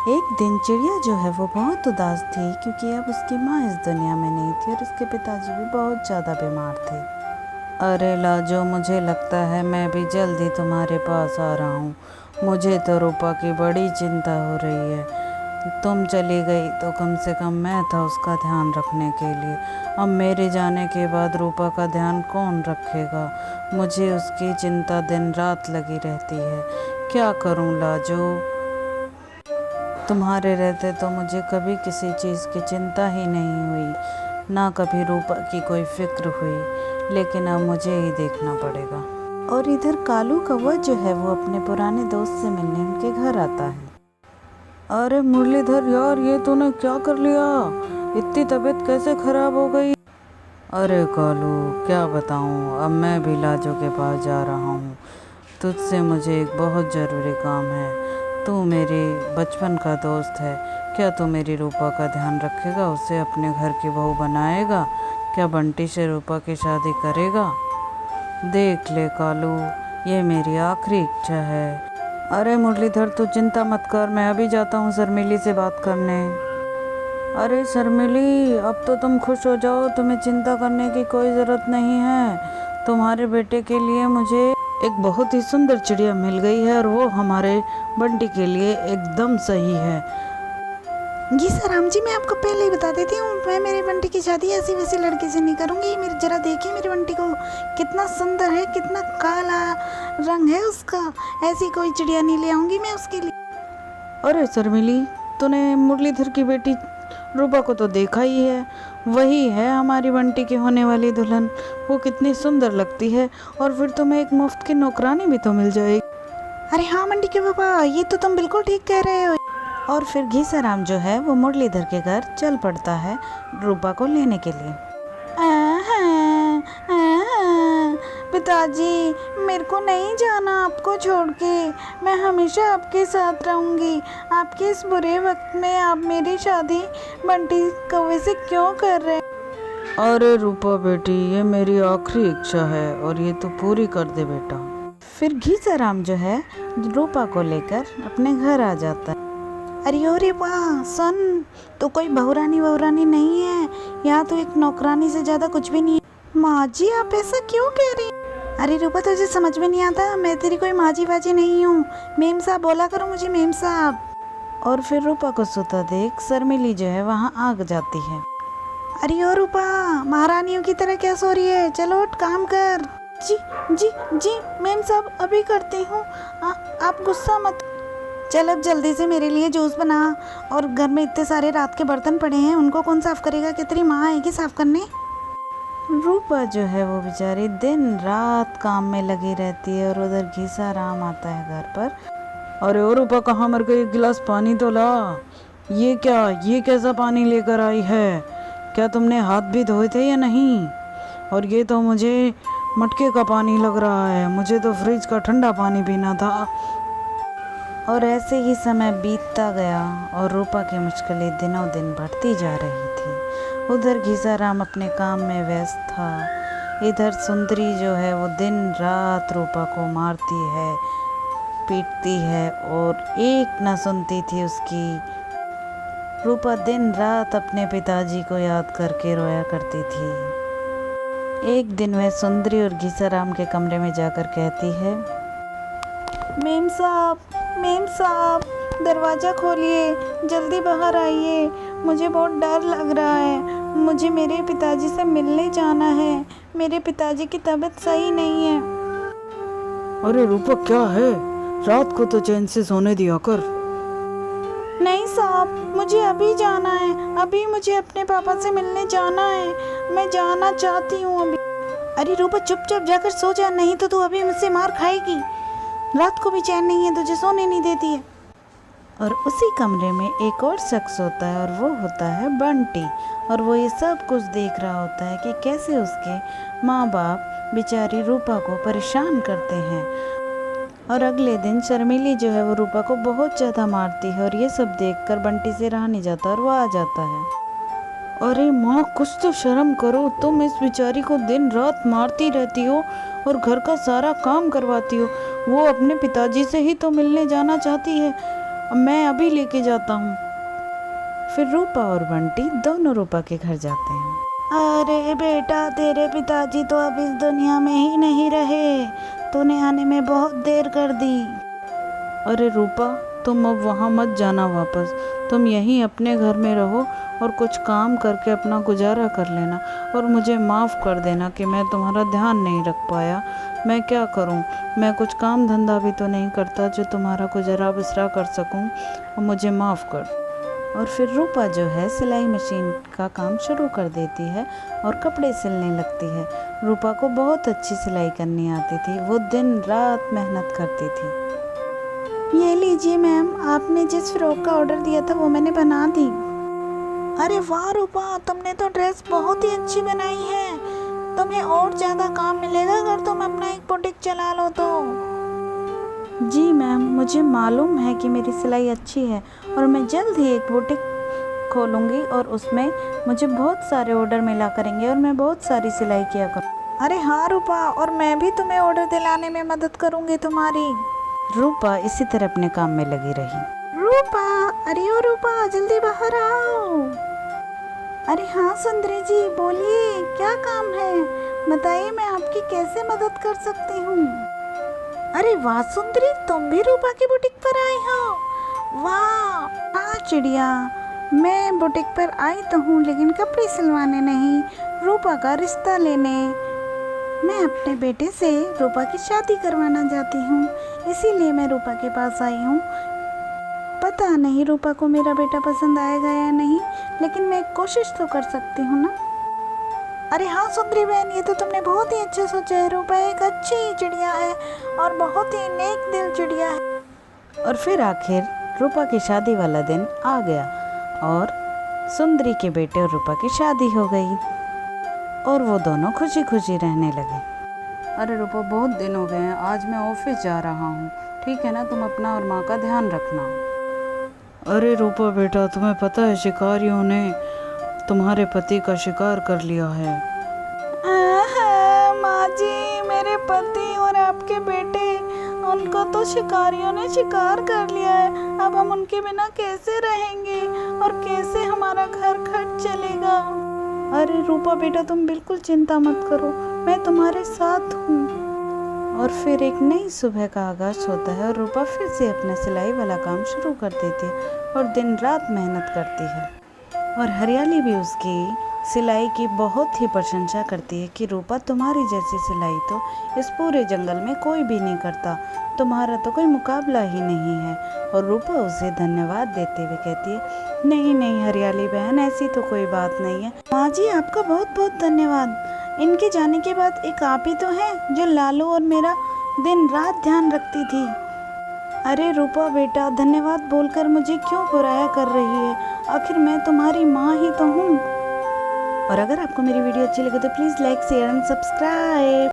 एक दिन चिड़िया जो है वो बहुत उदास थी क्योंकि अब उसकी माँ इस दुनिया में नहीं थी और उसके पिताजी भी बहुत ज़्यादा बीमार थे। अरे लाजो, मुझे लगता है मैं भी जल्दी तुम्हारे पास आ रहा हूँ। मुझे तो रूपा की बड़ी चिंता हो रही है। तुम चली गई तो कम से कम मैं था उसका ध्यान रखने के लिए। अब मेरे जाने के बाद रूपा का ध्यान कौन रखेगा? मुझे उसकी चिंता दिन रात लगी रहती है। क्या करूँ लाजो? तुम्हारे रहते तो मुझे कभी किसी चीज़ की चिंता ही नहीं हुई, ना कभी रूपा की कोई फिक्र हुई, लेकिन अब मुझे ही देखना पड़ेगा। और इधर कालू कौवा जो है वो अपने पुराने दोस्त से मिलने उनके घर आता है। अरे मुरलीधर यार, ये तूने क्या कर लिया? इतनी तबीयत कैसे खराब हो गई? अरे कालू, क्या बताऊँ, अब मैं भी लाजो के पास जा रहा हूँ। तुझसे मुझे एक बहुत ज़रूरी काम है। तू मेरी बचपन का दोस्त है। क्या तू मेरी रूपा का ध्यान रखेगा? उसे अपने घर की बहू बनाएगा? क्या बंटी से रूपा की शादी करेगा? देख ले कालू, ये मेरी आखिरी इच्छा है। अरे मुरलीधर, तू चिंता मत कर, मैं अभी जाता हूँ शर्मिली से बात करने। अरे शर्मिली, अब तो तुम खुश हो जाओ, तुम्हें चिंता करने की कोई ज़रूरत नहीं है। तुम्हारे बेटे के लिए मुझे एक बहुत ही सुंदर चिड़िया मिल गई है और वो हमारे बंटी के लिए एकदम सही है। जी सर राम जी, मैं आपको पहले ही बता देती हूँ, मैं मेरे बंटी की शादी ऐसी वैसी लड़के से नहीं करूँगी। मेरे जरा देखिए मेरे बंटी को, कितना सुंदर है, कितना काला रंग है उसका। ऐसी कोई चिड़िया नहीं ले आऊँगी मैं उसके लिए। अरे शर्मिली, तूने मुरलीधर की बेटी रूपा को तो देखा ही है। वही है हमारी बंटी की होने वाली दुल्हन। वो कितनी सुंदर लगती है, और फिर तुम्हें एक मुफ्त की नौकरानी भी तो मिल जाएगी। अरे हाँ बंटी के पापा, ये तो तुम बिल्कुल ठीक कह रहे हो। और फिर घीसाराम जो है वो मुरलीधर के घर चल पड़ता है रूपा को लेने के लिए। पिताजी, मेरे को नहीं जाना आपको छोड़ के। मैं हमेशा आपके साथ रहूँगी। आपके इस बुरे वक्त में आप मेरी शादी बंटी कौवे से क्यों कर रहे हैं? अरे रूपा बेटी, ये मेरी आखिरी इच्छा है और ये तो पूरी कर दे बेटा। फिर घीसाराम जो है रूपा को लेकर अपने घर आ जाता है। अरे वाह, सुन, तो कोई बहुरानी नहीं है यहाँ, तो एक नौकरानी से ज़्यादा कुछ भी नहीं है। माँ जी, आप ऐसा क्यों कह रही? अरे रूपा, तुझे समझ में नहीं आता, मैं तेरी कोई माजी वाजी नहीं हूँ। मेम साहब बोला करो मुझे, मेम साहब। और फिर रूपा को सोता देख शर्मिली जो है वहाँ आग जाती है। अरे ओ रूपा, महारानियों की तरह क्या सो रही है? चलो उठ, काम कर। जी जी जी मेम साहब, अभी करती हूँ, आप गुस्सा मत। चल अब जल्दी से मेरे लिए जूस बना, और घर में इतने सारे रात के बर्तन पड़े हैं, उनको कौन साफ करेगा? कि तेरी माँ आएगी साफ करने? रूपा जो है वो बेचारी दिन रात काम में लगी रहती है, और उधर घीसाराम आता है घर पर। अरे ओ रूपा, कहाँ मर गई? एक गिलास पानी तो ला। ये क्या, ये कैसा पानी लेकर आई है? क्या तुमने हाथ भी धोए थे या नहीं? और ये तो मुझे मटके का पानी लग रहा है, मुझे तो फ्रिज का ठंडा पानी पीना था। और ऐसे ही समय बीतता गया और रूपा की मुश्किलें दिनों दिन बढ़ती जा रही थी। उधर घीसाराम अपने काम में व्यस्त था, इधर सुंदरी जो है वो दिन रात रूपा को मारती है, पीटती है, और एक ना सुनती थी उसकी। रूपा दिन रात अपने पिताजी को याद करके रोया करती थी। एक दिन वह सुंदरी और घीसाराम के कमरे में जाकर कहती है, मेम साहब, दरवाज़ा खोलिए, जल्दी बाहर आइए, मुझे बहुत डर लग रहा है। मुझे मेरे पिताजी से मिलने जाना है, मेरे पिताजी की तबीयत सही नहीं है। अरे रूपा, क्या है? रात को तो चैन से सोने दिया कर। नहीं साहब, मुझे अभी जाना है, अभी मुझे अपने पापा से मिलने जाना है, मैं जाना चाहती हूँ अभी। अरे रूपा, चुपचाप जाकर सो जा, नहीं तो तू अभी मुझसे मार खाएगी। रात को भी चैन नहीं है, तुझे सोने नहीं देती है। और उसी कमरे में एक और शख्स होता है, और वो होता है बंटी। और वो ये सब कुछ देख रहा होता है कि कैसे उसके माँ बाप बेचारी रूपा को परेशान करते हैं। और अगले दिन शर्मिली जो है वो रूपा को बहुत ज़्यादा मारती है, और ये सब देखकर बंटी से रहा नहीं जाता और वो आ जाता है। अरे माँ, कुछ तो शर्म करो, तुम इस बेचारी को दिन रात मारती रहती हो और घर का सारा काम करवाती हो। वो अपने पिताजी से ही तो मिलने जाना चाहती है, मैं अभी लेके जाता हूँ। फिर रूपा और बंटी दोनों रूपा के घर जाते हैं। अरे बेटा, तेरे पिताजी तो अब इस दुनिया में ही नहीं रहे, तूने आने में बहुत देर कर दी। अरे रूपा, तुम अब वहाँ मत जाना वापस, तुम यहीं अपने घर में रहो और कुछ काम करके अपना गुजारा कर लेना। और मुझे माफ़ कर देना कि मैं तुम्हारा ध्यान नहीं रख पाया। मैं क्या करूं, मैं कुछ काम धंधा भी तो नहीं करता जो तुम्हारा गुजारा बसरा कर सकूं, और मुझे माफ़ कर। और फिर रूपा जो है सिलाई मशीन का काम शुरू कर देती है और कपड़े सिलने लगती है। रूपा को बहुत अच्छी सिलाई करनी आती थी, वो दिन रात मेहनत करती थी। ये लीजिए मैम, आपने जिस फ्रॉक का ऑर्डर दिया था वो मैंने बना दी। अरे वाह रूपा, तुमने तो ड्रेस बहुत ही अच्छी बनाई है। तुम्हें और ज़्यादा काम मिलेगा अगर तुम अपना एक बुटीक चला लो तो। जी मैम, मुझे मालूम है कि मेरी सिलाई अच्छी है और मैं जल्द ही एक बुटीक खोलूँगी और उसमें मुझे बहुत सारे ऑर्डर मिला करेंगे और मैं बहुत सारी सिलाई किया करूँ। अरे हाँ रूपा, और मैं भी तुम्हें ऑर्डर दिलाने में मदद करूँगी तुम्हारी। रूपा इसी तरह अपने काम में लगी रही। रूपा, अरे ओ रूपा, जल्दी बाहर आओ। अरे हाँ सुंदरी जी, बोलिए क्या काम है, बताइए मैं आपकी कैसे मदद कर सकती हूँ। अरे वाह सुंदरी, तुम भी रूपा की बुटीक पर आई हो। वाह। हाँ चिड़िया, मैं बुटीक पर आई तो हूँ लेकिन कपड़े सिलवाने नहीं, रूपा का रिश्ता लेने। मैं अपने बेटे से रूपा की शादी करवाना चाहती हूँ, इसीलिए मैं रूपा के पास आई हूँ। पता नहीं रूपा को मेरा बेटा पसंद आएगा या नहीं, लेकिन मैं कोशिश तो कर सकती हूँ ना। अरे हाँ सुंदरी बहन, ये तो तुमने बहुत ही अच्छा सोचा है। रूपा एक अच्छी चिड़िया है और बहुत ही नेक दिल चिड़िया है। और फिर आखिर रूपा की शादी वाला दिन आ गया और सुंदरी के बेटे और रूपा की शादी हो गई और वो दोनों खुशी खुशी रहने लगे। अरे रूपा, बहुत दिन हो गए हैं, आज मैं ऑफिस जा रहा हूँ, ठीक है ना? तुम अपना और माँ का ध्यान रखना। अरे रूपा बेटा, तुम्हें पता है शिकारियों ने तुम्हारे पति का शिकार कर लिया है। माँ जी, मेरे पति और आपके बेटे, उनको तो शिकारियों ने शिकार कर लिया है। अब हम उनके बिना कैसे रहेंगे और कैसे हमारा घर खर्च चलेगा। अरे रूपा बेटा, तुम बिल्कुल चिंता मत करो, मैं तुम्हारे साथ हूँ। और फिर एक नई सुबह का आगाज होता है और रूपा फिर से अपना सिलाई वाला काम शुरू कर देती है और दिन रात मेहनत करती है। और हरियाली भी उसकी सिलाई की बहुत ही प्रशंसा करती है कि रूपा, तुम्हारी जैसी सिलाई तो इस पूरे जंगल में कोई भी नहीं करता, तुम्हारा तो कोई मुकाबला ही नहीं है। और रूपा उसे धन्यवाद देते हुए कहती है, नहीं नहीं हरियाली बहन, ऐसी तो कोई बात नहीं है। माँ जी, आपका बहुत बहुत धन्यवाद। इनके जाने के बाद एक आप ही तो हैं जो लालू और मेरा दिन रात ध्यान रखती थी। अरे रूपा बेटा, धन्यवाद बोलकर मुझे क्यों बुराया कर रही है, आखिर मैं तुम्हारी माँ ही तो हूँ। और अगर आपको मेरी वीडियो अच्छी लगे तो please like share and subscribe.